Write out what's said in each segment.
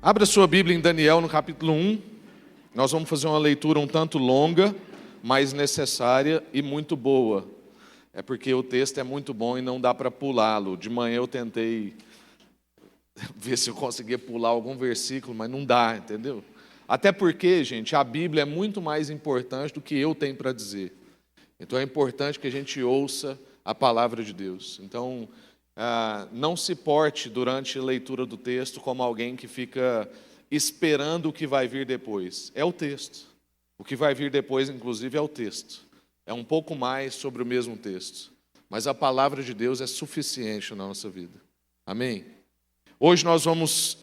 Abra sua Bíblia em Daniel, no capítulo 1. Nós vamos fazer uma leitura um tanto longa, mas necessária e muito boa. É porque o texto é muito bom e não dá para pulá-lo. De manhã eu tentei ver se eu conseguia pular algum versículo, mas não dá, entendeu? Até porque, gente, a Bíblia é muito mais importante do que eu tenho para dizer. Então é importante que a gente ouça a palavra de Deus. Então, não se porte durante a leitura do texto como alguém que fica esperando o que vai vir depois. É o texto. O que vai vir depois, inclusive, é o texto. É um pouco mais sobre o mesmo texto. Mas a palavra de Deus é suficiente na nossa vida. Amém? Hoje nós vamos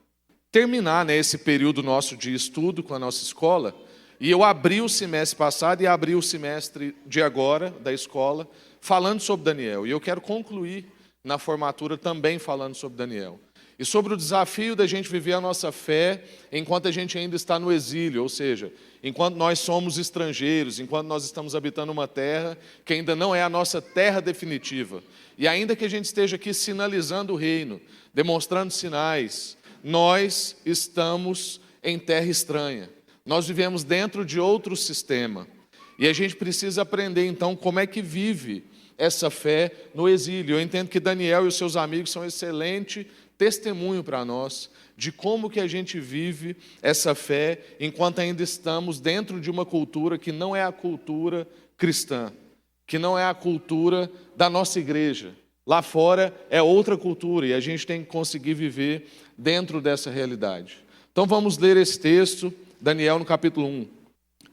terminar esse período nosso de estudo com a nossa escola. E eu abri o semestre passado e abri o semestre de agora, da escola, falando sobre Daniel. E eu quero concluir na formatura também falando sobre Daniel. E sobre o desafio da gente viver a nossa fé enquanto a gente ainda está no exílio, ou seja, enquanto nós somos estrangeiros, enquanto nós estamos habitando uma terra que ainda não é a nossa terra definitiva. E ainda que a gente esteja aqui sinalizando o reino, demonstrando sinais, nós estamos em terra estranha. Nós vivemos dentro de outro sistema. E a gente precisa aprender, então, como é que vive essa fé no exílio. Eu entendo que Daniel e os seus amigos são um excelente testemunho para nós de como que a gente vive essa fé enquanto ainda estamos dentro de uma cultura que não é a cultura cristã, que não é a cultura da nossa igreja. Lá fora é outra cultura e a gente tem que conseguir viver dentro dessa realidade. Então vamos ler esse texto, Daniel no capítulo 1.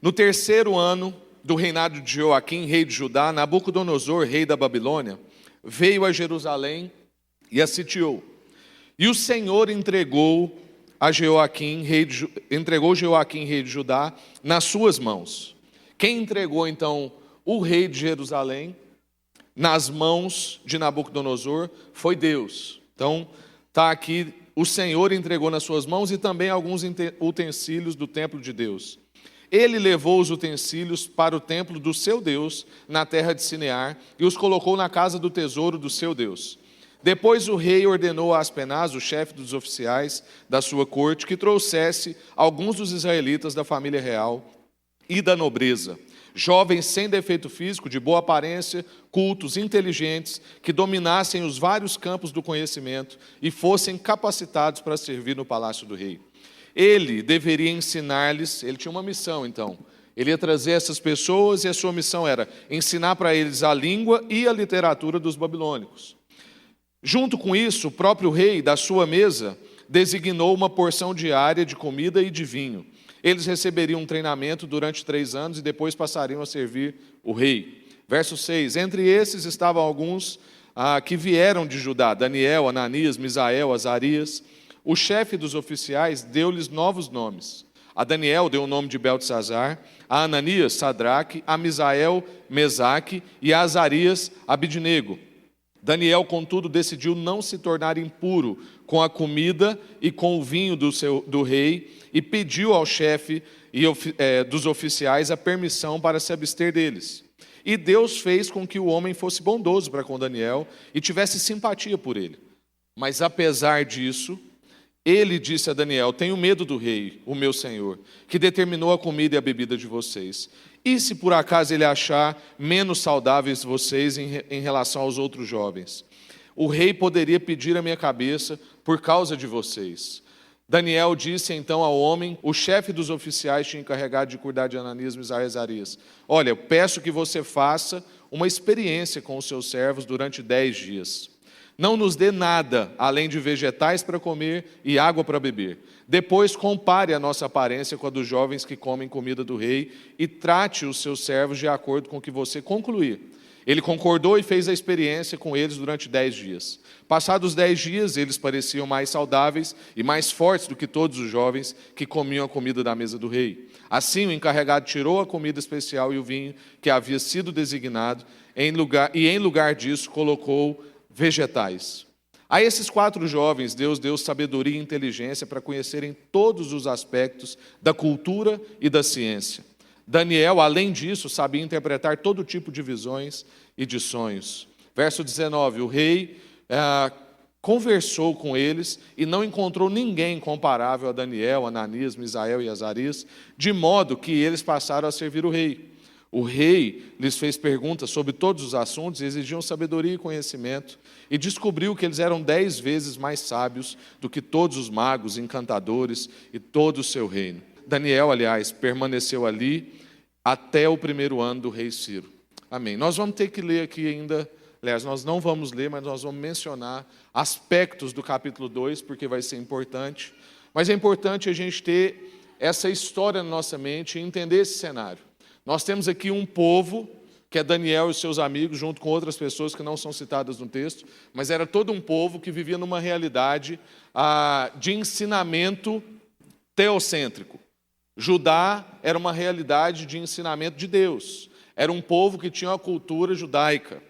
No terceiro ano do reinado de Joaquim, rei de Judá, Nabucodonosor, rei da Babilônia, veio a Jerusalém e a sitiou. E o Senhor entregou Joaquim, rei de Judá, nas suas mãos. Quem entregou, então, o rei de Jerusalém nas mãos de Nabucodonosor foi Deus. Então, está aqui, o Senhor entregou nas suas mãos e também alguns utensílios do templo de Deus. Ele levou os utensílios para o templo do seu Deus, na terra de Sinear, e os colocou na casa do tesouro do seu Deus. Depois o rei ordenou a Aspenaz, o chefe dos oficiais da sua corte, que trouxesse alguns dos israelitas da família real e da nobreza, jovens sem defeito físico, de boa aparência, cultos, inteligentes, que dominassem os vários campos do conhecimento e fossem capacitados para servir no palácio do rei. Ele deveria ensinar-lhes, ele tinha uma missão então, ele ia trazer essas pessoas e a sua missão era ensinar para eles a língua e a literatura dos babilônicos. Junto com isso, o próprio rei, da sua mesa, designou uma porção diária de comida e de vinho. Eles receberiam um treinamento durante 3 anos e depois passariam a servir o rei. Verso 6, entre esses estavam alguns que vieram de Judá, Daniel, Ananias, Misael, Azarias. O chefe dos oficiais deu-lhes novos nomes. A Daniel deu o nome de Beltesazar, a Ananias, Sadraque, a Misael, Mesaque e a Azarias, Abidnego. Daniel, contudo, decidiu não se tornar impuro com a comida e com o vinho do rei e pediu ao chefe dos oficiais a permissão para se abster deles. E Deus fez com que o homem fosse bondoso para com Daniel e tivesse simpatia por ele. Mas, apesar disso, ele disse a Daniel: tenho medo do rei, o meu senhor, que determinou a comida e a bebida de vocês. E se por acaso ele achar menos saudáveis vocês em relação aos outros jovens? O rei poderia pedir a minha cabeça por causa de vocês. Daniel disse então ao homem, o chefe dos oficiais tinha encarregado de cuidar de Ananias, Misael e Azarias: olha, eu peço que você faça uma experiência com os seus servos durante 10 dias. Não nos dê nada, além de vegetais para comer e água para beber. Depois compare a nossa aparência com a dos jovens que comem comida do rei e trate os seus servos de acordo com o que você concluir. Ele concordou e fez a experiência com eles durante 10 dias. Passados 10 dias, eles pareciam mais saudáveis e mais fortes do que todos os jovens que comiam a comida da mesa do rei. Assim, o encarregado tirou a comida especial e o vinho que havia sido designado, em lugar disso colocou vegetais. A esses 4 jovens, Deus deu sabedoria e inteligência para conhecerem todos os aspectos da cultura e da ciência. Daniel, além disso, sabia interpretar todo tipo de visões e de sonhos. Verso 19, o rei conversou com eles e não encontrou ninguém comparável a Daniel, Ananias, Misael e Azarias, de modo que eles passaram a servir o rei. O rei lhes fez perguntas sobre todos os assuntos e exigiam sabedoria e conhecimento, e descobriu que eles eram 10 vezes mais sábios do que todos os magos, encantadores e todo o seu reino. Daniel, aliás, permaneceu ali até o primeiro ano do rei Ciro. Amém. Nós vamos ter que ler aqui ainda, aliás, nós não vamos ler, mas nós vamos mencionar aspectos do capítulo 2, porque vai ser importante. Mas é importante a gente ter essa história na nossa mente e entender esse cenário. Nós temos aqui um povo, que é Daniel e os seus amigos, junto com outras pessoas que não são citadas no texto, mas era todo um povo que vivia numa realidade de ensinamento teocêntrico. Judá era uma realidade de ensinamento de Deus. Era um povo que tinha uma cultura judaica.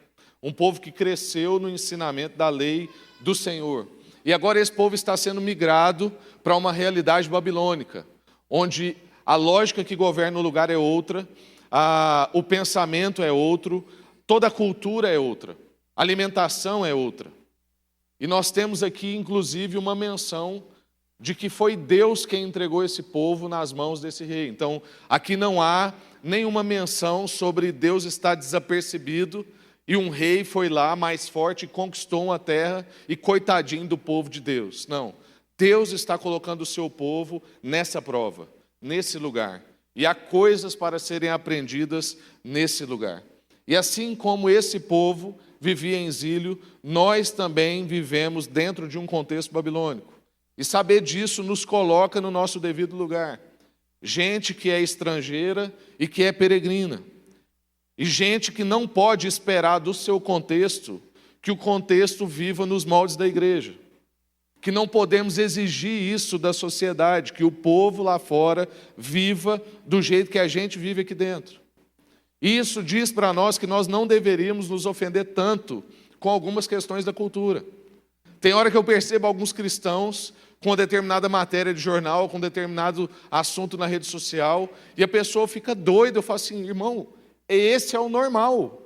Um povo que cresceu no ensinamento da lei do Senhor. E agora esse povo está sendo migrado para uma realidade babilônica, onde a lógica que governa o lugar é outra, o pensamento é outro, toda a cultura é outra, a alimentação é outra. E nós temos aqui, inclusive, uma menção de que foi Deus quem entregou esse povo nas mãos desse rei. Então, aqui não há nenhuma menção sobre Deus estar desapercebido e um rei foi lá mais forte e conquistou uma terra e coitadinho do povo de Deus. Não, Deus está colocando o seu povo nessa prova, nesse lugar. E há coisas para serem aprendidas nesse lugar. E assim como esse povo vivia em exílio, nós também vivemos dentro de um contexto babilônico. E saber disso nos coloca no nosso devido lugar. Gente que é estrangeira e que é peregrina. E gente que não pode esperar do seu contexto que o contexto viva nos moldes da igreja. Que não podemos exigir isso da sociedade, que o povo lá fora viva do jeito que a gente vive aqui dentro. Isso diz para nós que nós não deveríamos nos ofender tanto com algumas questões da cultura. Tem hora que eu percebo alguns cristãos com determinada matéria de jornal, com determinado assunto na rede social, e a pessoa fica doida. Eu falo assim, irmão, esse é o normal.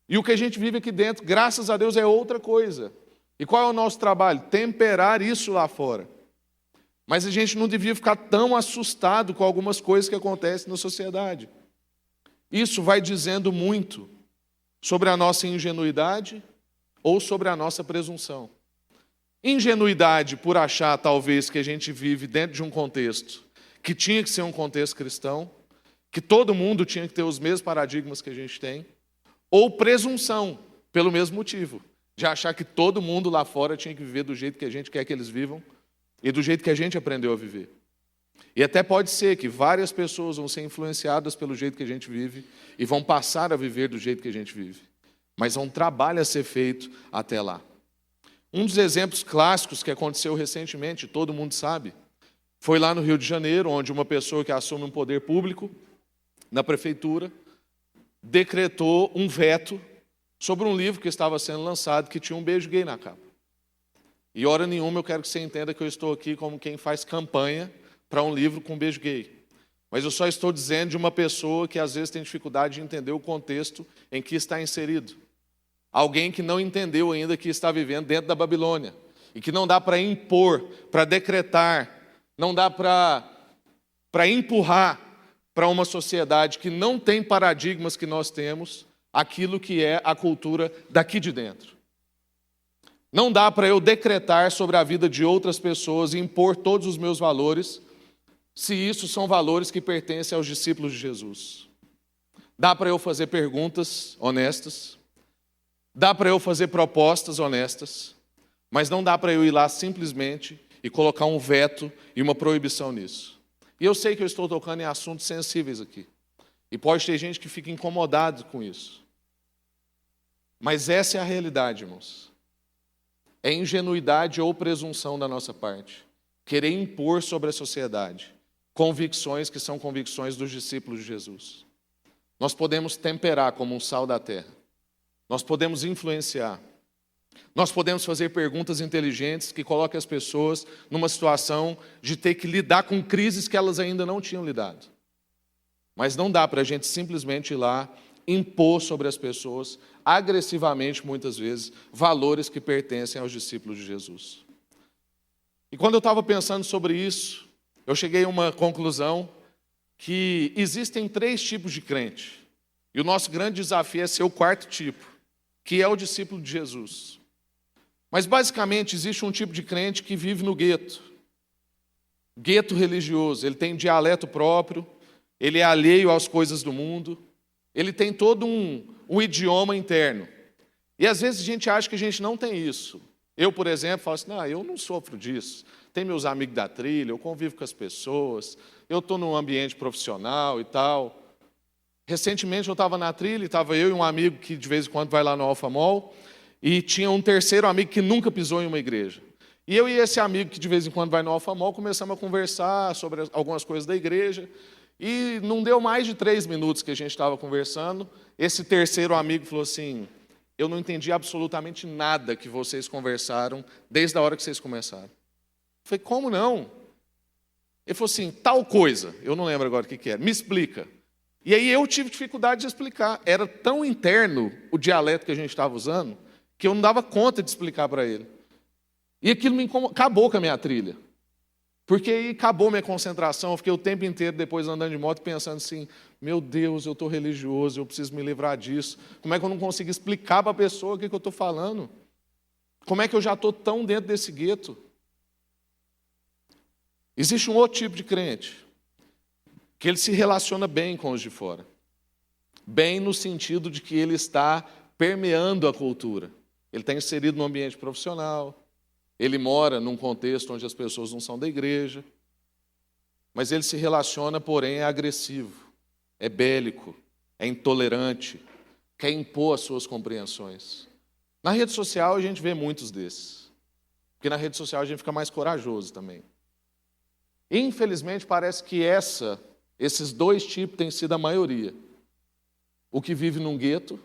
E o que a gente vive aqui dentro, graças a Deus, é outra coisa. E qual é o nosso trabalho? Temperar isso lá fora. Mas a gente não devia ficar tão assustado com algumas coisas que acontecem na sociedade. Isso vai dizendo muito sobre a nossa ingenuidade ou sobre a nossa presunção. Ingenuidade por achar, talvez, que a gente vive dentro de um contexto que tinha que ser um contexto cristão, que todo mundo tinha que ter os mesmos paradigmas que a gente tem, ou presunção, pelo mesmo motivo, de achar que todo mundo lá fora tinha que viver do jeito que a gente quer que eles vivam e do jeito que a gente aprendeu a viver. E até pode ser que várias pessoas vão ser influenciadas pelo jeito que a gente vive e vão passar a viver do jeito que a gente vive. Mas há um trabalho a ser feito até lá. Um dos exemplos clássicos que aconteceu recentemente, todo mundo sabe, foi lá no Rio de Janeiro, onde uma pessoa que assume um poder público na prefeitura decretou um veto sobre um livro que estava sendo lançado que tinha um beijo gay na capa. E hora nenhuma eu quero que você entenda que eu estou aqui como quem faz campanha para um livro com beijo gay. Mas eu só estou dizendo de uma pessoa que às vezes tem dificuldade de entender o contexto em que está inserido. Alguém que não entendeu ainda que está vivendo dentro da Babilônia. E que não dá para impor, para decretar, não dá para empurrar para uma sociedade que não tem paradigmas que nós temos, aquilo que é a cultura daqui de dentro. Não dá para eu decretar sobre a vida de outras pessoas e impor todos os meus valores, se isso são valores que pertencem aos discípulos de Jesus. Dá para eu fazer perguntas honestas, dá para eu fazer propostas honestas, mas não dá para eu ir lá simplesmente e colocar um veto e uma proibição nisso. E eu sei que eu estou tocando em assuntos sensíveis aqui. E pode ter gente que fica incomodado com isso. Mas essa é a realidade, irmãos. É ingenuidade ou presunção da nossa parte. Querer impor sobre a sociedade convicções que são convicções dos discípulos de Jesus. Nós podemos temperar como um sal da terra. Nós podemos influenciar. Nós podemos fazer perguntas inteligentes que coloquem as pessoas numa situação de ter que lidar com crises que elas ainda não tinham lidado. Mas não dá para a gente simplesmente ir lá impor sobre as pessoas, agressivamente, muitas vezes, valores que pertencem aos discípulos de Jesus. E quando eu estava pensando sobre isso, eu cheguei a uma conclusão que existem 3 tipos de crente. E o nosso grande desafio é ser o 4º tipo, que é o discípulo de Jesus. Mas, basicamente, existe um tipo de crente que vive no gueto. Gueto religioso. Ele tem dialeto próprio, ele é alheio às coisas do mundo, ele tem todo um idioma interno. E, às vezes, a gente acha que a gente não tem isso. Eu, por exemplo, falo assim, não, eu não sofro disso. Tem meus amigos da trilha, eu convivo com as pessoas, eu estou num ambiente profissional e tal. Recentemente eu estava na trilha, estava eu e um amigo que de vez em quando vai lá no Alfa Mall, e tinha um terceiro amigo que nunca pisou em uma igreja. E eu e esse amigo que de vez em quando vai no Alfa Mall começamos a conversar sobre algumas coisas da igreja, e não deu mais de 3 minutos que a gente estava conversando, esse terceiro amigo falou assim, eu não entendi absolutamente nada que vocês conversaram desde a hora que vocês começaram. Eu falei, como não? Ele falou assim, tal coisa, eu não lembro agora o que era, me explica. E aí eu tive dificuldade de explicar. Era tão interno o dialeto que a gente estava usando, que eu não dava conta de explicar para ele. E aquilo me acabou com a minha trilha. Porque aí acabou minha concentração, eu fiquei o tempo inteiro depois andando de moto pensando assim, meu Deus, eu estou religioso, eu preciso me livrar disso. Como é que eu não consigo explicar para a pessoa o que eu estou falando? Como é que eu já estou tão dentro desse gueto? Existe um outro tipo de crente, que ele se relaciona bem com os de fora. Bem no sentido de que ele está permeando a cultura. Ele está inserido no ambiente profissional, ele mora num contexto onde as pessoas não são da igreja, mas ele se relaciona, porém, é agressivo, é bélico, é intolerante, quer impor as suas compreensões. Na rede social a gente vê muitos desses, porque na rede social a gente fica mais corajoso também. Infelizmente parece que esses 2 tipos têm sido a maioria. O que vive num gueto,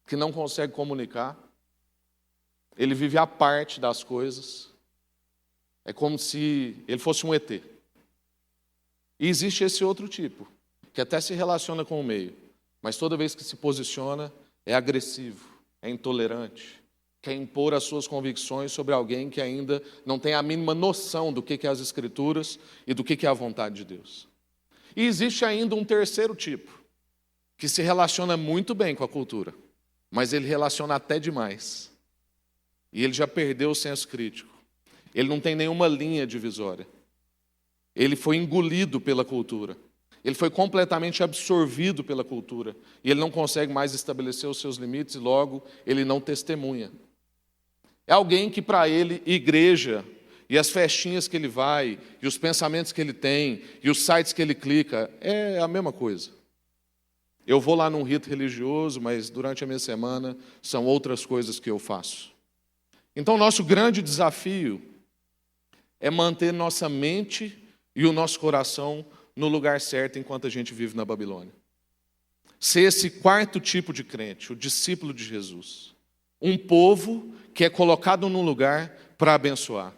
que não consegue comunicar, ele vive à parte das coisas, é como se ele fosse um ET. E existe esse outro tipo, que até se relaciona com o meio, mas toda vez que se posiciona, é agressivo, é intolerante, quer impor as suas convicções sobre alguém que ainda não tem a mínima noção do que é as Escrituras e do que é a vontade de Deus. E existe ainda um terceiro tipo, que se relaciona muito bem com a cultura, mas ele relaciona até demais. E ele já perdeu o senso crítico. Ele não tem nenhuma linha divisória. Ele foi engolido pela cultura. Ele foi completamente absorvido pela cultura. E ele não consegue mais estabelecer os seus limites e logo ele não testemunha. É alguém que para ele, igreja, e as festinhas que ele vai, e os pensamentos que ele tem, e os sites que ele clica, é a mesma coisa. Eu vou lá num rito religioso, mas durante a minha semana são outras coisas que eu faço. Então, nosso grande desafio é manter nossa mente e o nosso coração no lugar certo enquanto a gente vive na Babilônia. Ser esse 4º tipo de crente, o discípulo de Jesus. Um povo que é colocado num lugar para abençoar.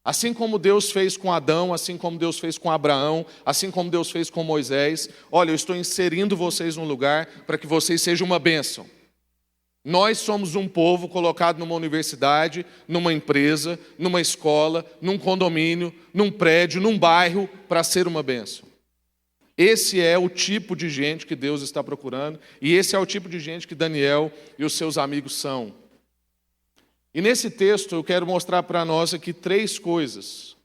Assim como Deus fez com Adão, assim como Deus fez com Abraão, assim como Deus fez com Moisés. Olha, eu estou inserindo vocês num lugar para que vocês sejam uma bênção. Nós somos um povo colocado numa universidade, numa empresa, numa escola, num condomínio, num prédio, num bairro, para ser uma bênção. Esse é o tipo de gente que Deus está procurando, e esse é o tipo de gente que Daniel e os seus amigos são. E nesse texto eu quero mostrar para nós aqui 3 coisas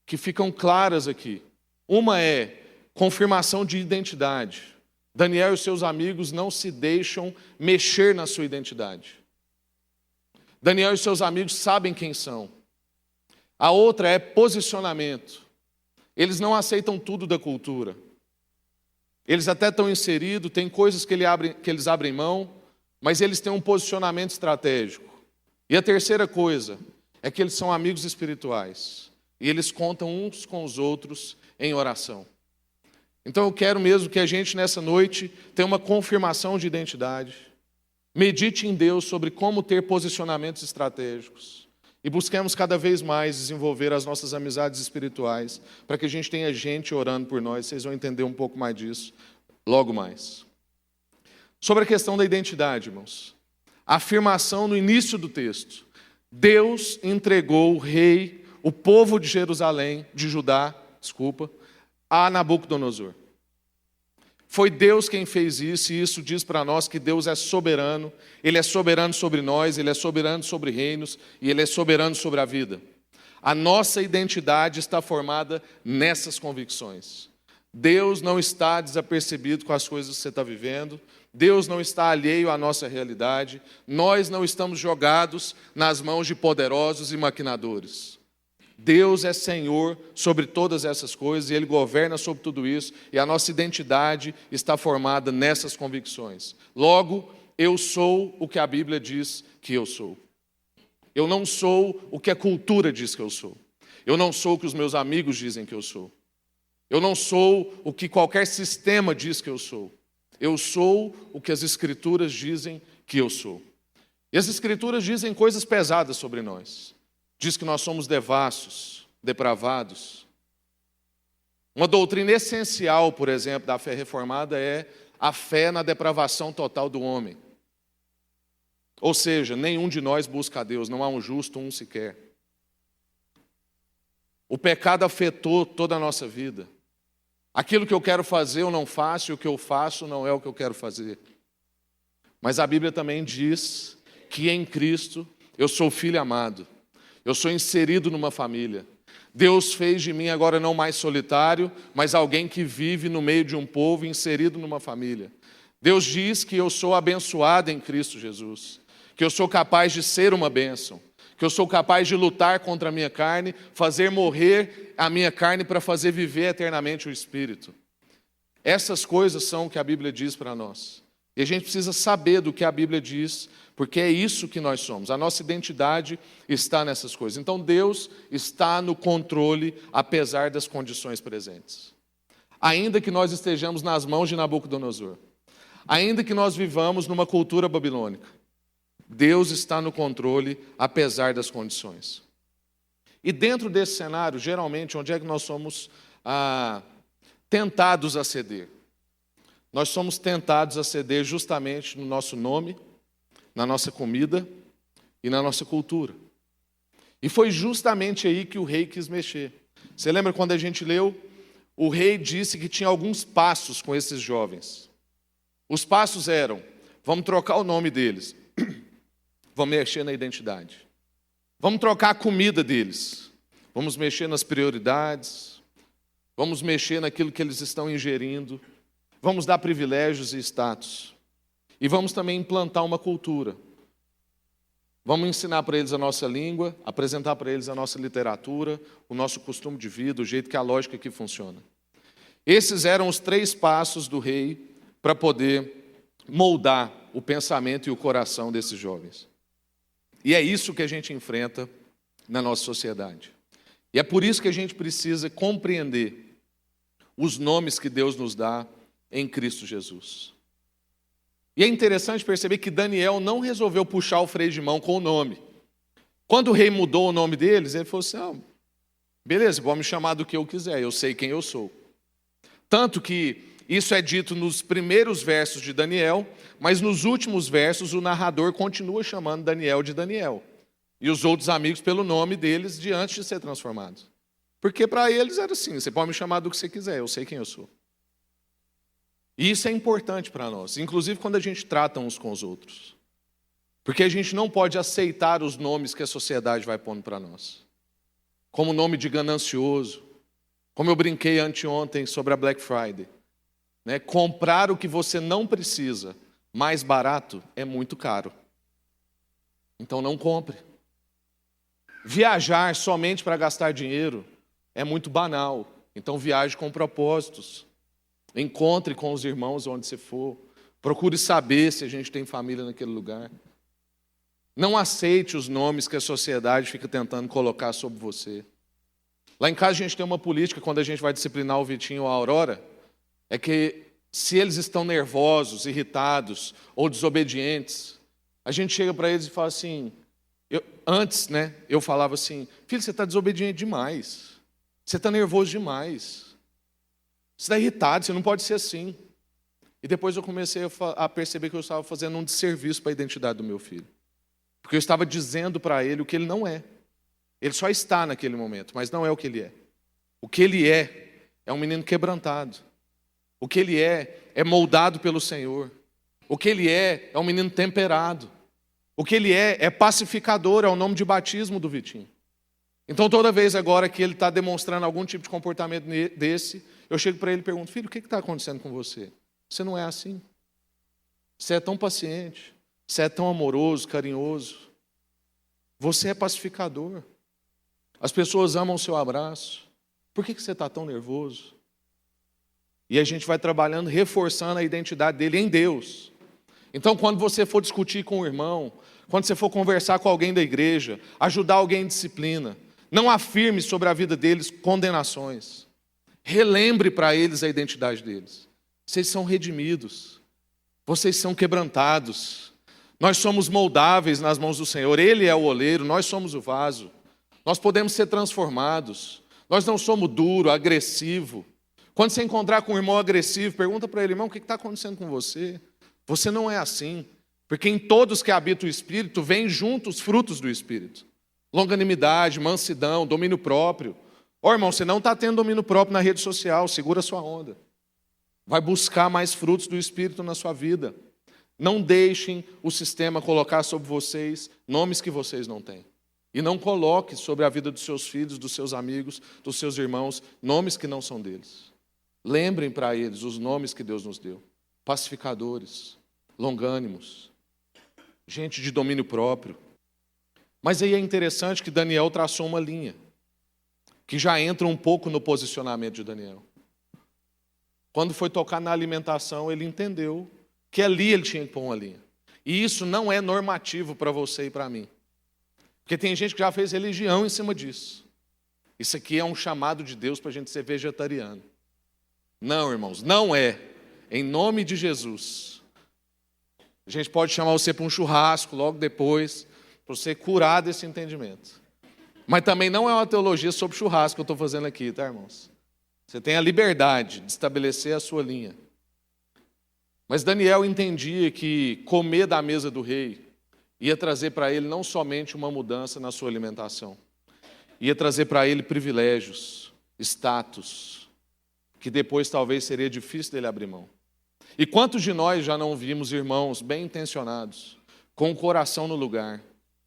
que ficam claras aqui. Uma é confirmação de identidade. Daniel e os seus amigos não se deixam mexer na sua identidade. Daniel e seus amigos sabem quem são. A outra é posicionamento. Eles não aceitam tudo da cultura. Eles até estão inseridos, tem coisas que eles abrem mão, mas eles têm um posicionamento estratégico. E a terceira coisa é que eles são amigos espirituais. E eles contam uns com os outros em oração. Então eu quero mesmo que a gente nessa noite tenha uma confirmação de identidade. Medite em Deus sobre como ter posicionamentos estratégicos. E busquemos cada vez mais desenvolver as nossas amizades espirituais, para que a gente tenha gente orando por nós. Vocês vão entender um pouco mais disso logo mais. Sobre a questão da identidade, irmãos. A afirmação no início do texto. Deus entregou o rei, o povo de Jerusalém, de Judá, a Nabucodonosor. Foi Deus quem fez isso, e isso diz para nós que Deus é soberano. Ele é soberano sobre nós, Ele é soberano sobre reinos, e Ele é soberano sobre a vida. A nossa identidade está formada nessas convicções. Deus não está desapercebido com as coisas que você está vivendo. Deus não está alheio à nossa realidade. Nós não estamos jogados nas mãos de poderosos e maquinadores. Deus é Senhor sobre todas essas coisas e Ele governa sobre tudo isso. E a nossa identidade está formada nessas convicções. Logo, eu sou o que a Bíblia diz que eu sou. Eu não sou o que a cultura diz que eu sou. Eu não sou o que os meus amigos dizem que eu sou. Eu não sou o que qualquer sistema diz que eu sou. Eu sou o que as Escrituras dizem que eu sou. E as Escrituras dizem coisas pesadas sobre nós. Diz que nós somos devassos, depravados. Uma doutrina essencial, por exemplo, da fé reformada é a fé na depravação total do homem. Ou seja, nenhum de nós busca a Deus, não há um justo, um sequer. O pecado afetou toda a nossa vida. Aquilo que eu quero fazer eu não faço, e o que eu faço não é o que eu quero fazer. Mas a Bíblia também diz que em Cristo eu sou filho amado. Eu sou inserido numa família. Deus fez de mim agora não mais solitário, mas alguém que vive no meio de um povo, inserido numa família. Deus diz que eu sou abençoado em Cristo Jesus, que eu sou capaz de ser uma bênção, que eu sou capaz de lutar contra a minha carne, fazer morrer a minha carne para fazer viver eternamente o Espírito. Essas coisas são o que a Bíblia diz para nós. E a gente precisa saber do que a Bíblia diz, porque é isso que nós somos. A nossa identidade está nessas coisas. Então Deus está no controle, apesar das condições presentes. Ainda que nós estejamos nas mãos de Nabucodonosor, ainda que nós vivamos numa cultura babilônica, Deus está no controle, apesar das condições. E dentro desse cenário, geralmente, onde é que nós somos tentados a ceder? Nós somos tentados a ceder justamente no nosso nome, na nossa comida e na nossa cultura. E foi justamente aí que o rei quis mexer. Você lembra quando a gente leu? O rei disse que tinha alguns passos com esses jovens. Os passos eram: vamos trocar o nome deles, vamos mexer na identidade. Vamos trocar a comida deles, vamos mexer nas prioridades, vamos mexer naquilo que eles estão ingerindo. Vamos dar privilégios e status. E vamos também implantar uma cultura. Vamos ensinar para eles a nossa língua, apresentar para eles a nossa literatura, o nosso costume de vida, o jeito que a lógica aqui funciona. Esses eram os 3 passos do rei para poder moldar o pensamento e o coração desses jovens. E é isso que a gente enfrenta na nossa sociedade. E é por isso que a gente precisa compreender os nomes que Deus nos dá em Cristo Jesus. E é interessante perceber que Daniel não resolveu puxar o freio de mão com o nome. Quando o rei mudou o nome deles, ele falou assim: beleza, pode me chamar do que eu quiser, eu sei quem eu sou. Tanto que isso é dito nos primeiros versos de Daniel, mas nos últimos versos o narrador continua chamando Daniel de Daniel. E os outros amigos pelo nome deles de antes de ser transformados. Porque para eles era assim: você pode me chamar do que você quiser, eu sei quem eu sou. E isso é importante para nós, inclusive quando a gente trata uns com os outros. Porque a gente não pode aceitar os nomes que a sociedade vai pondo para nós. Como o nome de ganancioso, como eu brinquei anteontem sobre a Black Friday. Comprar o que você não precisa, mais barato, é muito caro. Então não compre. Viajar somente para gastar dinheiro é muito banal. Então viaje com propósitos. Encontre com os irmãos onde você for. Procure saber se a gente tem família naquele lugar. Não aceite os nomes que a sociedade fica tentando colocar sobre você. Lá em casa a gente tem uma política, quando a gente vai disciplinar o Vitinho ou a Aurora, é que se eles estão nervosos, irritados ou desobedientes, a gente chega para eles e fala assim, antes eu falava assim: filho, você está desobediente demais, você está nervoso demais, você está irritado, você não pode ser assim. E depois eu comecei a perceber que eu estava fazendo um desserviço para a identidade do meu filho. Porque eu estava dizendo para ele o que ele não é. Ele só está naquele momento, mas não é o que ele é. O que ele é um menino quebrantado. O que ele é moldado pelo Senhor. O que ele é um menino temperado. O que ele é pacificador, é o nome de batismo do Vitinho. Então toda vez agora que ele está demonstrando algum tipo de comportamento desse, eu chego para ele e pergunto: filho, o que está acontecendo com você? Você não é assim. Você é tão paciente. Você é tão amoroso, carinhoso. Você é pacificador. As pessoas amam o seu abraço. Por que você está tão nervoso? E a gente vai trabalhando, reforçando a identidade dele em Deus. Então, quando você for discutir com o irmão, quando você for conversar com alguém da igreja, ajudar alguém em disciplina, não afirme sobre a vida deles condenações. Relembre para eles a identidade deles. Vocês são redimidos. Vocês são quebrantados. Nós somos moldáveis nas mãos do Senhor. Ele é o oleiro, nós somos o vaso. Nós podemos ser transformados. Nós não somos duro, agressivo. Quando você encontrar com um irmão agressivo, pergunta para ele: irmão, o que está acontecendo com você? Você não é assim. Porque em todos que habitam o Espírito, vêm juntos os frutos do Espírito. Longanimidade, mansidão, domínio próprio. Irmão, você não está tendo domínio próprio na rede social, segura a sua onda. Vai buscar mais frutos do Espírito na sua vida. Não deixem o sistema colocar sobre vocês nomes que vocês não têm. E não coloque sobre a vida dos seus filhos, dos seus amigos, dos seus irmãos, nomes que não são deles. Lembrem para eles os nomes que Deus nos deu. Pacificadores, longânimos, gente de domínio próprio. Mas aí é interessante que Daniel traçou uma linha, que já entra um pouco no posicionamento de Daniel. Quando foi tocar na alimentação, ele entendeu que ali ele tinha que pôr uma linha. E isso não é normativo para você e para mim. Porque tem gente que já fez religião em cima disso. Isso aqui é um chamado de Deus para a gente ser vegetariano. Não, irmãos, não é. Em nome de Jesus. A gente pode chamar você para um churrasco logo depois, para você curar desse entendimento. Mas também não é uma teologia sobre churrasco que eu estou fazendo aqui, tá, irmãos? Você tem a liberdade de estabelecer a sua linha. Mas Daniel entendia que comer da mesa do rei ia trazer para ele não somente uma mudança na sua alimentação, ia trazer para ele privilégios, status, que depois talvez seria difícil dele abrir mão. E quantos de nós já não vimos irmãos bem intencionados, com o coração no lugar,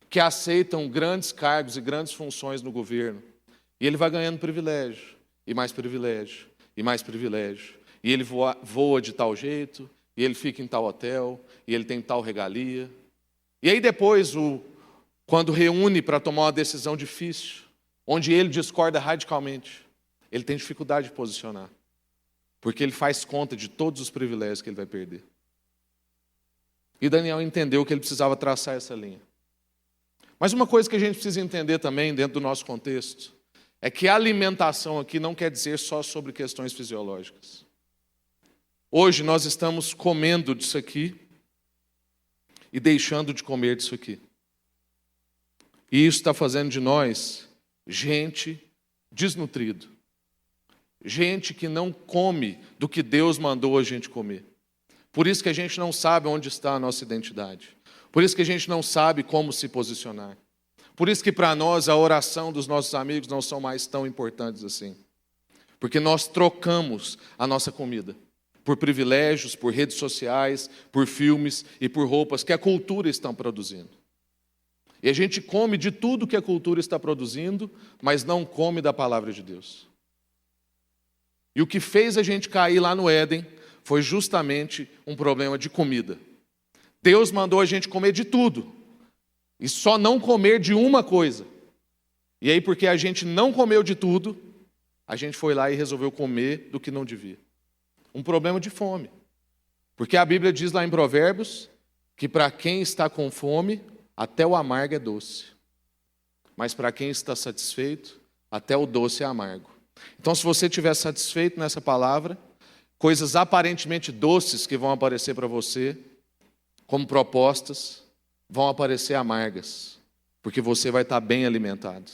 que aceitam grandes cargos e grandes funções no governo, e ele vai ganhando privilégio, e mais privilégio, e mais privilégio, e ele voa de tal jeito, e ele fica em tal hotel, e ele tem tal regalia. E aí depois, quando reúne para tomar uma decisão difícil, onde ele discorda radicalmente, ele tem dificuldade de posicionar, porque ele faz conta de todos os privilégios que ele vai perder. E Daniel entendeu que ele precisava traçar essa linha. Mas uma coisa que a gente precisa entender também, dentro do nosso contexto, é que a alimentação aqui não quer dizer só sobre questões fisiológicas. Hoje nós estamos comendo disso aqui e deixando de comer disso aqui. E isso está fazendo de nós gente desnutrido. Gente que não come do que Deus mandou a gente comer. Por isso que a gente não sabe onde está a nossa identidade. Por isso que a gente não sabe como se posicionar. Por isso que para nós a oração dos nossos amigos não são mais tão importantes assim. Porque nós trocamos a nossa comida por privilégios, por redes sociais, por filmes e por roupas que a cultura está produzindo. E a gente come de tudo que a cultura está produzindo, mas não come da palavra de Deus. E o que fez a gente cair lá no Éden foi justamente um problema de comida. Deus mandou a gente comer de tudo, e só não comer de uma coisa. E aí, porque a gente não comeu de tudo, a gente foi lá e resolveu comer do que não devia. Um problema de fome. Porque a Bíblia diz lá em Provérbios que para quem está com fome, até o amargo é doce. Mas para quem está satisfeito, até o doce é amargo. Então, se você estiver satisfeito nessa palavra, coisas aparentemente doces que vão aparecer para você, como propostas, vão aparecer amargas, porque você vai estar bem alimentado.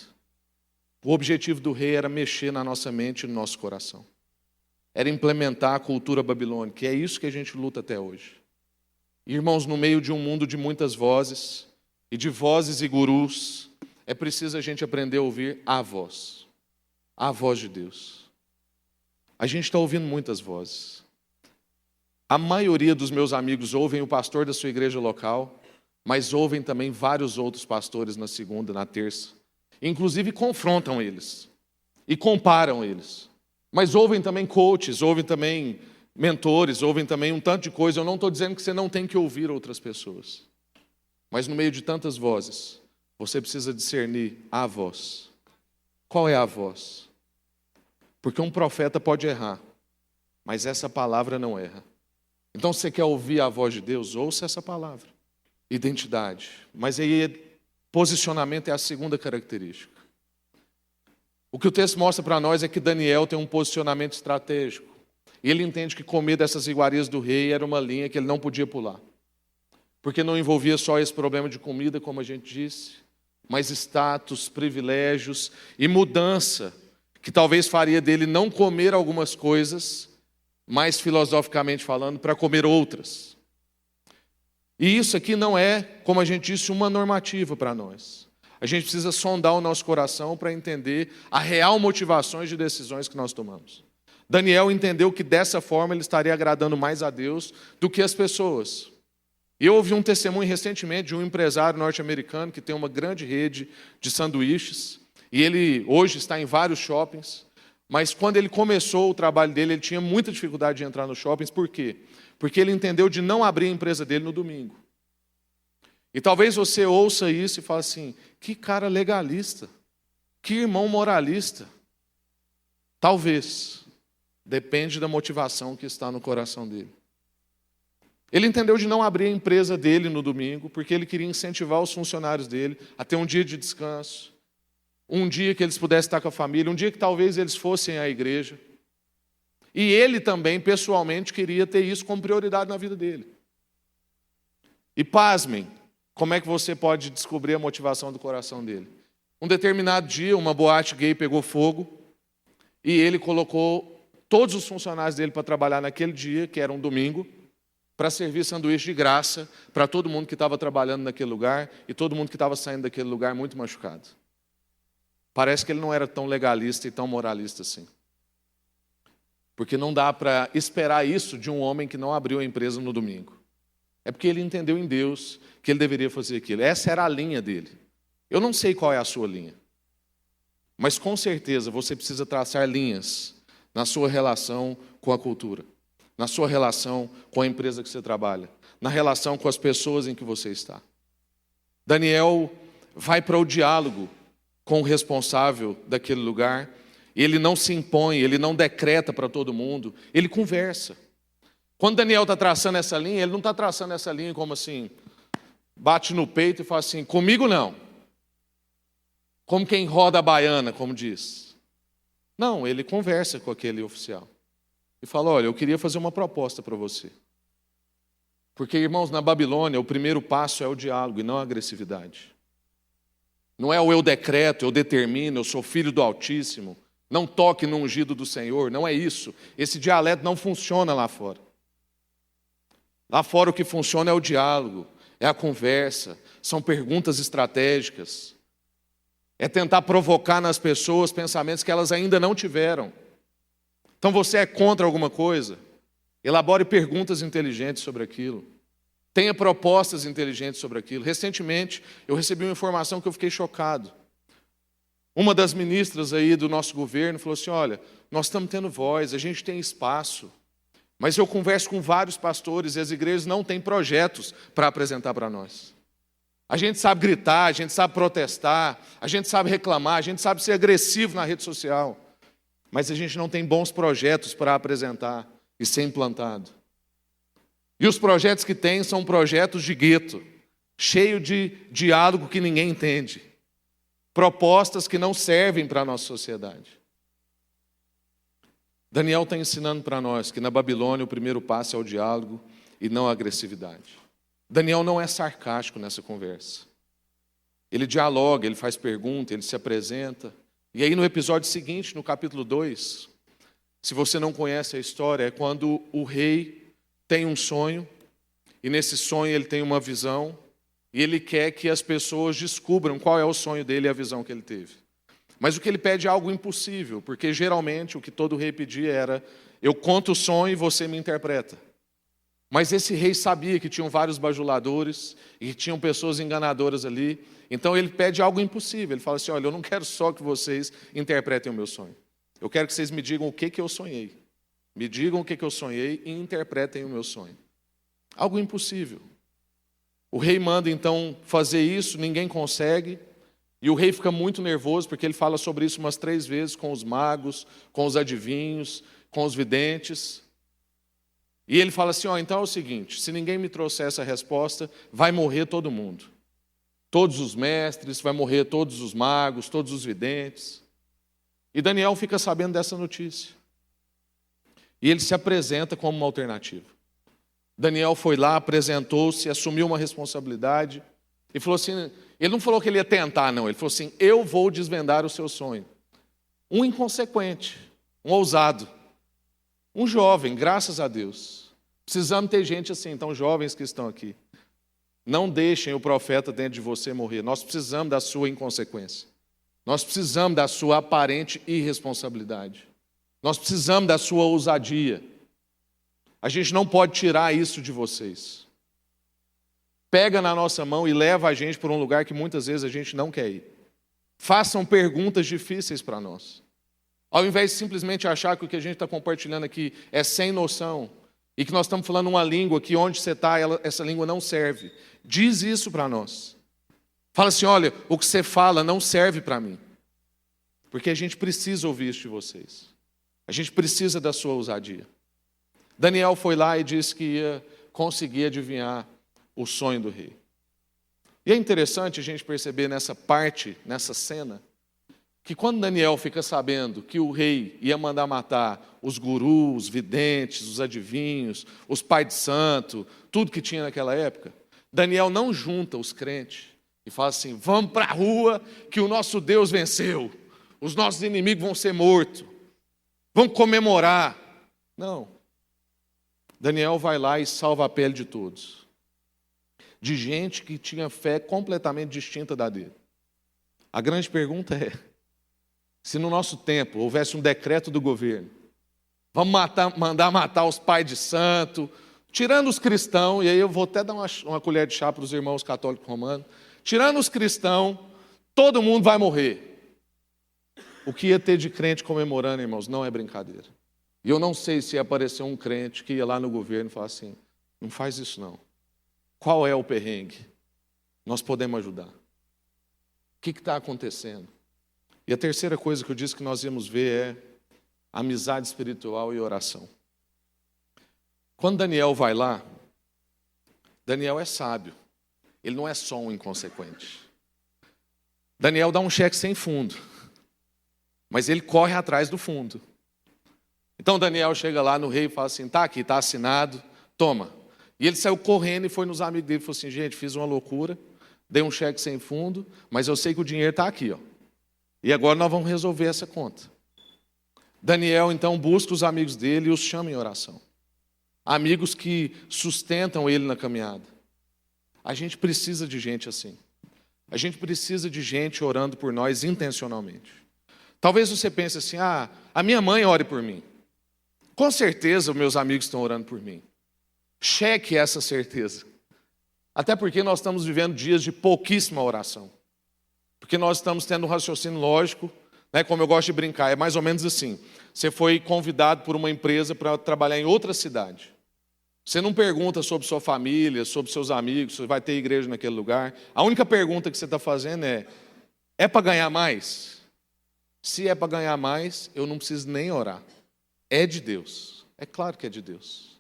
O objetivo do rei era mexer na nossa mente e no nosso coração. era implementar a cultura babilônica, e é isso que a gente luta até hoje. Irmãos, no meio de um mundo de muitas vozes, e de vozes e gurus, é preciso a gente aprender a ouvir a voz de Deus. A gente está ouvindo muitas vozes. A maioria dos meus amigos ouvem o pastor da sua igreja local, mas ouvem também vários outros pastores na segunda, na terça. Inclusive confrontam eles e comparam eles. Mas ouvem também coaches, ouvem também mentores, ouvem também um tanto de coisa. Eu não estou dizendo que você não tem que ouvir outras pessoas. Mas no meio de tantas vozes, você precisa discernir a voz. Qual é a voz? Porque um profeta pode errar, mas essa palavra não erra. Então, se você quer ouvir a voz de Deus, ouça essa palavra. Identidade. Mas aí, posicionamento é a segunda característica. O que o texto mostra para nós é que Daniel tem um posicionamento estratégico. E ele entende que comer dessas iguarias do rei era uma linha que ele não podia pular. Porque não envolvia só esse problema de comida, como a gente disse, mas status, privilégios e mudança, que talvez faria dele não comer algumas coisas, mais filosoficamente falando, para comer outras. E isso aqui não é, como a gente disse, uma normativa para nós. A gente precisa sondar o nosso coração para entender a real motivações de decisões que nós tomamos. Daniel entendeu que dessa forma ele estaria agradando mais a Deus do que as pessoas. Eu ouvi um testemunho recentemente de um empresário norte-americano que tem uma grande rede de sanduíches, e ele hoje está em vários shoppings, mas quando ele começou o trabalho dele, ele tinha muita dificuldade de entrar nos shoppings. Por quê? Porque ele entendeu de não abrir a empresa dele no domingo. E talvez você ouça isso e fale assim, que cara legalista, que irmão moralista. Talvez, depende da motivação que está no coração dele. Ele entendeu de não abrir a empresa dele no domingo, porque ele queria incentivar os funcionários dele a ter um dia de descanso, um dia que eles pudessem estar com a família, um dia que talvez eles fossem à igreja. E ele também, pessoalmente, queria ter isso como prioridade na vida dele. E pasmem, como é que você pode descobrir a motivação do coração dele? Um determinado dia, uma boate gay pegou fogo, e ele colocou todos os funcionários dele para trabalhar naquele dia, que era um domingo, para servir sanduíche de graça para todo mundo que estava trabalhando naquele lugar e todo mundo que estava saindo daquele lugar muito machucado. Parece que ele não era tão legalista e tão moralista assim. Porque não dá para esperar isso de um homem que não abriu a empresa no domingo. É porque ele entendeu em Deus que ele deveria fazer aquilo. Essa era a linha dele. Eu não sei qual é a sua linha. Mas com certeza você precisa traçar linhas na sua relação com a cultura, na sua relação com a empresa que você trabalha, na relação com as pessoas em que você está. Daniel vai para o diálogo com o responsável daquele lugar, e ele não se impõe, ele não decreta para todo mundo, ele conversa. Quando Daniel está traçando essa linha, ele não está traçando essa linha como assim, bate no peito e fala assim, comigo não. Como quem roda a baiana, como diz. Não, ele conversa com aquele oficial. E fala, olha, eu queria fazer uma proposta para você. Porque, irmãos, na Babilônia, o primeiro passo é o diálogo e não a agressividade. Não é o eu decreto, eu determino, eu sou filho do Altíssimo, não toque no ungido do Senhor, não é isso. Esse dialeto não funciona lá fora. Lá fora o que funciona é o diálogo, é a conversa, são perguntas estratégicas. É tentar provocar nas pessoas pensamentos que elas ainda não tiveram. Então você é contra alguma coisa? Elabore perguntas inteligentes sobre aquilo. Tenha propostas inteligentes sobre aquilo. Recentemente, eu recebi uma informação que eu fiquei chocado. Uma das ministras aí do nosso governo falou assim, olha, nós estamos tendo voz, a gente tem espaço, mas eu converso com vários pastores e as igrejas não têm projetos para apresentar para nós. A gente sabe gritar, a gente sabe protestar, a gente sabe reclamar, a gente sabe ser agressivo na rede social, mas a gente não tem bons projetos para apresentar e ser implantado. E os projetos que tem são projetos de gueto, cheio de diálogo que ninguém entende. Propostas que não servem para a nossa sociedade. Daniel está ensinando para nós que na Babilônia o primeiro passo é o diálogo e não a agressividade. Daniel não é sarcástico nessa conversa. Ele dialoga, ele faz pergunta, ele se apresenta. E aí no episódio seguinte, no capítulo 2, se você não conhece a história, é quando o rei tem um sonho, e nesse sonho ele tem uma visão, e ele quer que as pessoas descubram qual é o sonho dele e a visão que ele teve. Mas o que ele pede é algo impossível, porque geralmente o que todo rei pedia era: eu conto o sonho e você me interpreta. Mas esse rei sabia que tinham vários bajuladores e que tinham pessoas enganadoras ali, então ele pede algo impossível. Ele fala assim: olha, eu não quero só que vocês interpretem o meu sonho. Eu quero que vocês me digam o que eu sonhei. Me digam o que eu sonhei e interpretem o meu sonho. Algo impossível. O rei manda então fazer isso, ninguém consegue. E o rei fica muito nervoso, porque ele fala sobre isso umas 3 vezes com os magos, com os adivinhos, com os videntes. E ele fala assim: então é o seguinte, se ninguém me trouxer essa resposta, vai morrer todo mundo. Todos os mestres, vai morrer todos os magos, todos os videntes. E Daniel fica sabendo dessa notícia. E ele se apresenta como uma alternativa. Daniel foi lá, apresentou-se, assumiu uma responsabilidade e falou assim, ele não falou que ele ia tentar, não, ele falou assim: eu vou desvendar o seu sonho. Um inconsequente, um ousado, um jovem, graças a Deus. Precisamos ter gente assim, então jovens que estão aqui. Não deixem o profeta dentro de você morrer. Nós precisamos da sua inconsequência. Nós precisamos da sua aparente irresponsabilidade. Nós precisamos da sua ousadia. A gente não pode tirar isso de vocês. Pega na nossa mão e leva a gente para um lugar que muitas vezes a gente não quer ir. Façam perguntas difíceis para nós. Ao invés de simplesmente achar que o que a gente está compartilhando aqui é sem noção e que nós estamos falando uma língua que onde você está, essa língua não serve. Diz isso para nós. Fala assim: olha, o que você fala não serve para mim. Porque a gente precisa ouvir isso de vocês. A gente precisa da sua ousadia. Daniel foi lá e disse que ia conseguir adivinhar o sonho do rei. E é interessante a gente perceber nessa parte, nessa cena, que quando Daniel fica sabendo que o rei ia mandar matar os gurus, os videntes, os adivinhos, os pais de santo, tudo que tinha naquela época, Daniel não junta os crentes e fala assim: vamos para a rua que o nosso Deus venceu, os nossos inimigos vão ser mortos, vamos comemorar. Não. Daniel vai lá e salva a pele de todos. De gente que tinha fé completamente distinta da dele. A grande pergunta é: se no nosso tempo houvesse um decreto do governo, vamos mandar matar os pais de santo, tirando os cristãos, e aí eu vou até dar uma colher de chá para os irmãos católicos romanos, tirando os cristãos, todo mundo vai morrer. O que ia ter de crente comemorando, irmãos, não é brincadeira. E eu não sei se ia aparecer um crente que ia lá no governo e falar assim: não faz isso não. Qual é o perrengue? Nós podemos ajudar. O que está acontecendo? E a terceira coisa que eu disse que nós íamos ver é amizade espiritual e oração. Quando Daniel vai lá, Daniel é sábio. Ele não é só um inconsequente. Daniel dá um cheque sem fundo, mas ele corre atrás do fundo. Então Daniel chega lá no rei e fala assim: tá aqui, tá assinado, toma. E ele saiu correndo e foi nos amigos dele e falou assim: gente, fiz uma loucura, dei um cheque sem fundo, mas eu sei que o dinheiro está aqui, ó. E agora nós vamos resolver essa conta. Daniel então busca os amigos dele e os chama em oração. Amigos que sustentam ele na caminhada. A gente precisa de gente assim. A gente precisa de gente orando por nós intencionalmente. Talvez você pense assim: a minha mãe ore por mim. Com certeza meus amigos estão orando por mim. Cheque essa certeza. Até porque nós estamos vivendo dias de pouquíssima oração. Porque nós estamos tendo um raciocínio lógico, né, como eu gosto de brincar, é mais ou menos assim. Você foi convidado por uma empresa para trabalhar em outra cidade. Você não pergunta sobre sua família, sobre seus amigos, se vai ter igreja naquele lugar. A única pergunta que você está fazendo é para ganhar mais? Se é para ganhar mais, eu não preciso nem orar. É de Deus. É claro que é de Deus.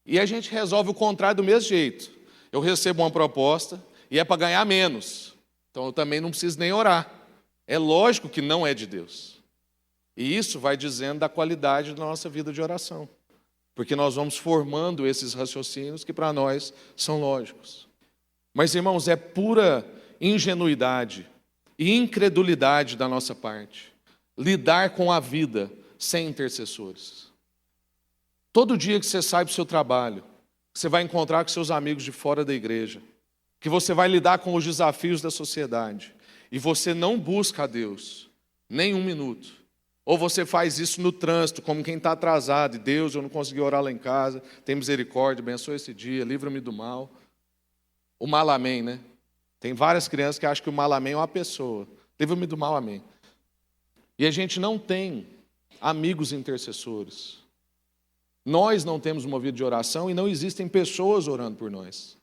E a gente resolve o contrário do mesmo jeito. Eu recebo uma proposta e é para ganhar menos. Então eu também não preciso nem orar. É lógico que não é de Deus. E isso vai dizendo da qualidade da nossa vida de oração. Porque nós vamos formando esses raciocínios que para nós são lógicos. Mas, irmãos, é pura ingenuidade e incredulidade da nossa parte lidar com a vida sem intercessores. Todo dia que você sai para o seu trabalho, que você vai encontrar com seus amigos de fora da igreja, que você vai lidar com os desafios da sociedade, e você não busca a Deus, nem um minuto, ou você faz isso no trânsito, como quem está atrasado, e Deus, eu não consegui orar lá em casa, tem misericórdia, abençoa esse dia, livra-me do mal. O mal, amém, né? Tem várias crianças que acham que o mal, amém é uma pessoa. Livra-me do mal, amém. E a gente não tem amigos intercessores. Nós não temos uma vida de oração e não existem pessoas orando por nós.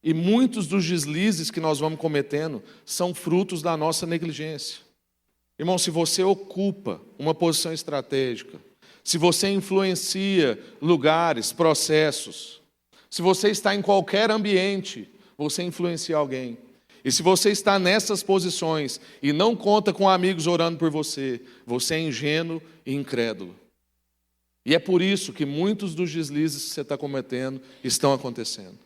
E muitos dos deslizes que nós vamos cometendo são frutos da nossa negligência. Irmão, se você ocupa uma posição estratégica, se você influencia lugares, processos, se você está em qualquer ambiente, você influencia alguém. E se você está nessas posições e não conta com amigos orando por você, você é ingênuo e incrédulo. E é por isso que muitos dos deslizes que você está cometendo estão acontecendo.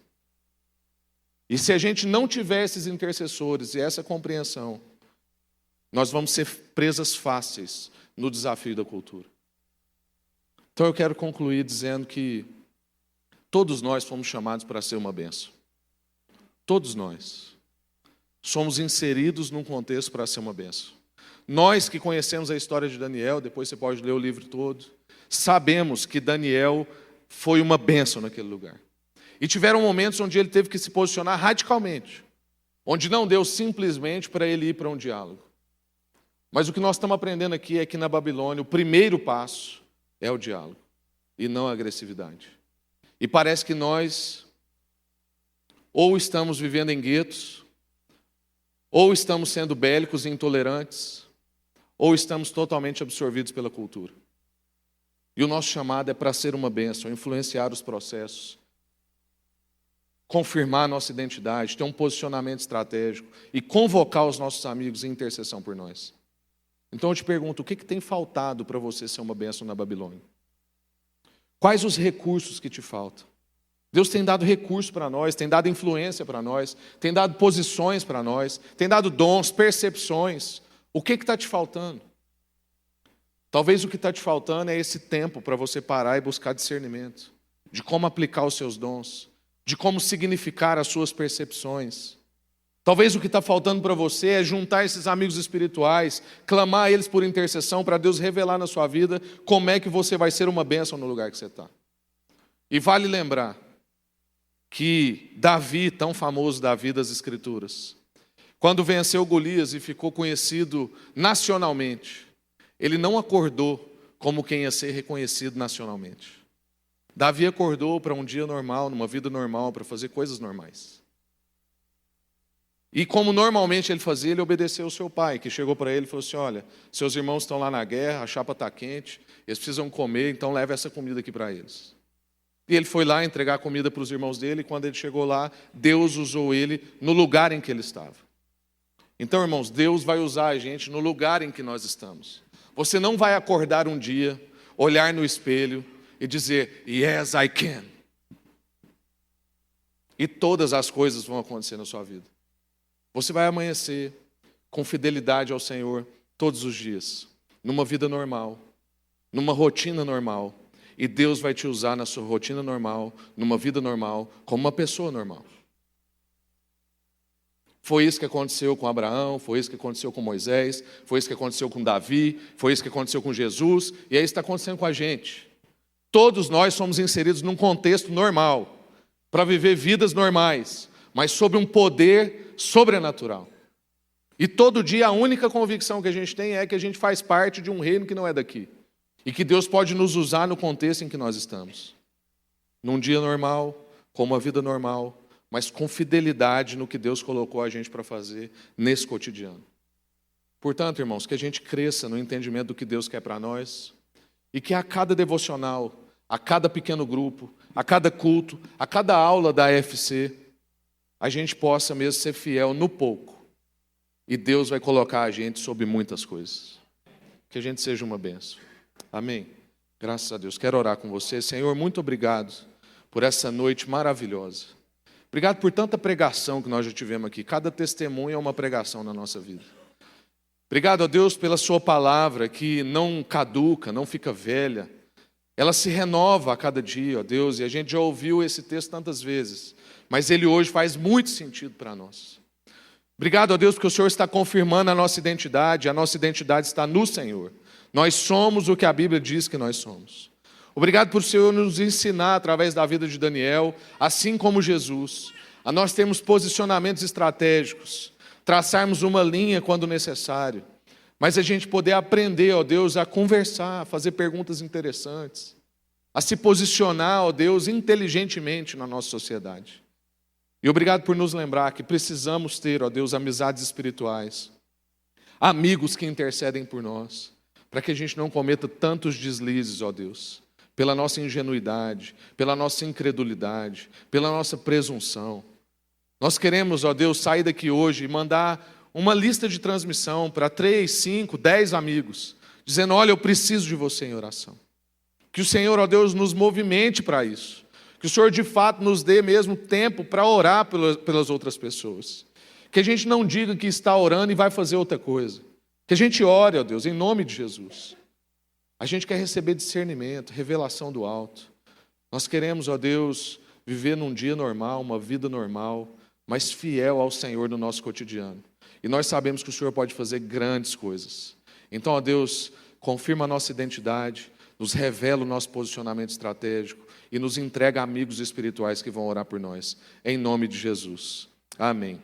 E se a gente não tiver esses intercessores e essa compreensão, nós vamos ser presas fáceis no desafio da cultura. Então eu quero concluir dizendo que todos nós fomos chamados para ser uma bênção. Todos nós somos inseridos num contexto para ser uma bênção. Nós que conhecemos a história de Daniel, depois você pode ler o livro todo, sabemos que Daniel foi uma bênção naquele lugar. E tiveram momentos onde ele teve que se posicionar radicalmente, onde não deu simplesmente para ele ir para um diálogo. Mas o que nós estamos aprendendo aqui é que na Babilônia o primeiro passo é o diálogo e não a agressividade. E parece que nós ou estamos vivendo em guetos, ou estamos sendo bélicos e intolerantes, ou estamos totalmente absorvidos pela cultura. E o nosso chamado é para ser uma bênção, influenciar os processos, confirmar a nossa identidade, ter um posicionamento estratégico e convocar os nossos amigos em intercessão por nós. Então eu te pergunto, o que tem faltado para você ser uma bênção na Babilônia? Quais os recursos que te faltam? Deus tem dado recursos para nós, tem dado influência para nós, tem dado posições para nós, tem dado dons, percepções. O que está te faltando? Talvez o que está te faltando é esse tempo para você parar e buscar discernimento, de como aplicar os seus dons, de como significar as suas percepções. Talvez o que está faltando para você é juntar esses amigos espirituais, clamar a eles por intercessão para Deus revelar na sua vida como é que você vai ser uma bênção no lugar que você está. E vale lembrar que Davi, tão famoso Davi das Escrituras, quando venceu Golias e ficou conhecido nacionalmente, ele não acordou como quem ia ser reconhecido nacionalmente. Davi acordou para um dia normal, numa vida normal, para fazer coisas normais. E como normalmente ele fazia, ele obedeceu ao seu pai, que chegou para ele e falou assim, olha, seus irmãos estão lá na guerra, a chapa está quente, eles precisam comer, então leva essa comida aqui para eles. E ele foi lá entregar comida para os irmãos dele, e quando ele chegou lá, Deus usou ele no lugar em que ele estava. Então, irmãos, Deus vai usar a gente no lugar em que nós estamos. Você não vai acordar um dia, olhar no espelho e dizer, yes, I can. E todas as coisas vão acontecer na sua vida. Você vai amanhecer com fidelidade ao Senhor todos os dias, numa vida normal, numa rotina normal. E Deus vai te usar na sua rotina normal, numa vida normal, como uma pessoa normal. Foi isso que aconteceu com Abraão, foi isso que aconteceu com Moisés, foi isso que aconteceu com Davi, foi isso que aconteceu com Jesus, e é isso que está acontecendo com a gente. Todos nós somos inseridos num contexto normal, para viver vidas normais, mas sob um poder sobrenatural. E todo dia a única convicção que a gente tem é que a gente faz parte de um reino que não é daqui. E que Deus pode nos usar no contexto em que nós estamos. Num dia normal, com uma vida normal, mas com fidelidade no que Deus colocou a gente para fazer nesse cotidiano. Portanto, irmãos, que a gente cresça no entendimento do que Deus quer para nós e que a cada devocional, a cada pequeno grupo, a cada culto, a cada aula da AFC, a gente possa mesmo ser fiel no pouco. E Deus vai colocar a gente sobre muitas coisas. Que a gente seja uma bênção. Amém? Graças a Deus. Quero orar com você. Senhor, muito obrigado por essa noite maravilhosa. Obrigado por tanta pregação que nós já tivemos aqui. Cada testemunho é uma pregação na nossa vida. Obrigado, ó Deus, pela sua palavra que não caduca, não fica velha. Ela se renova a cada dia, ó Deus, e a gente já ouviu esse texto tantas vezes, mas ele hoje faz muito sentido para nós. Obrigado, ó Deus, porque o Senhor está confirmando a nossa identidade está no Senhor. Nós somos o que a Bíblia diz que nós somos. Obrigado por o Senhor nos ensinar através da vida de Daniel, assim como Jesus, a nós termos posicionamentos estratégicos, traçarmos uma linha quando necessário, mas a gente poder aprender, ó Deus, a conversar, a fazer perguntas interessantes, a se posicionar, ó Deus, inteligentemente na nossa sociedade. E obrigado por nos lembrar que precisamos ter, ó Deus, amizades espirituais, amigos que intercedem por nós, para que a gente não cometa tantos deslizes, ó Deus, pela nossa ingenuidade, pela nossa incredulidade, pela nossa presunção. Nós queremos, ó Deus, sair daqui hoje e mandar uma lista de transmissão para 3, 5, 10 amigos, dizendo, olha, eu preciso de você em oração. Que o Senhor, ó Deus, nos movimente para isso. Que o Senhor, de fato, nos dê mesmo tempo para orar pelas outras pessoas. Que a gente não diga que está orando e vai fazer outra coisa. Que a gente ore, ó Deus, em nome de Jesus. A gente quer receber discernimento, revelação do alto. Nós queremos, ó Deus, viver num dia normal, uma vida normal, mas fiel ao Senhor no nosso cotidiano. E nós sabemos que o Senhor pode fazer grandes coisas. Então, ó Deus, confirma a nossa identidade, nos revela o nosso posicionamento estratégico e nos entrega amigos espirituais que vão orar por nós. Em nome de Jesus. Amém.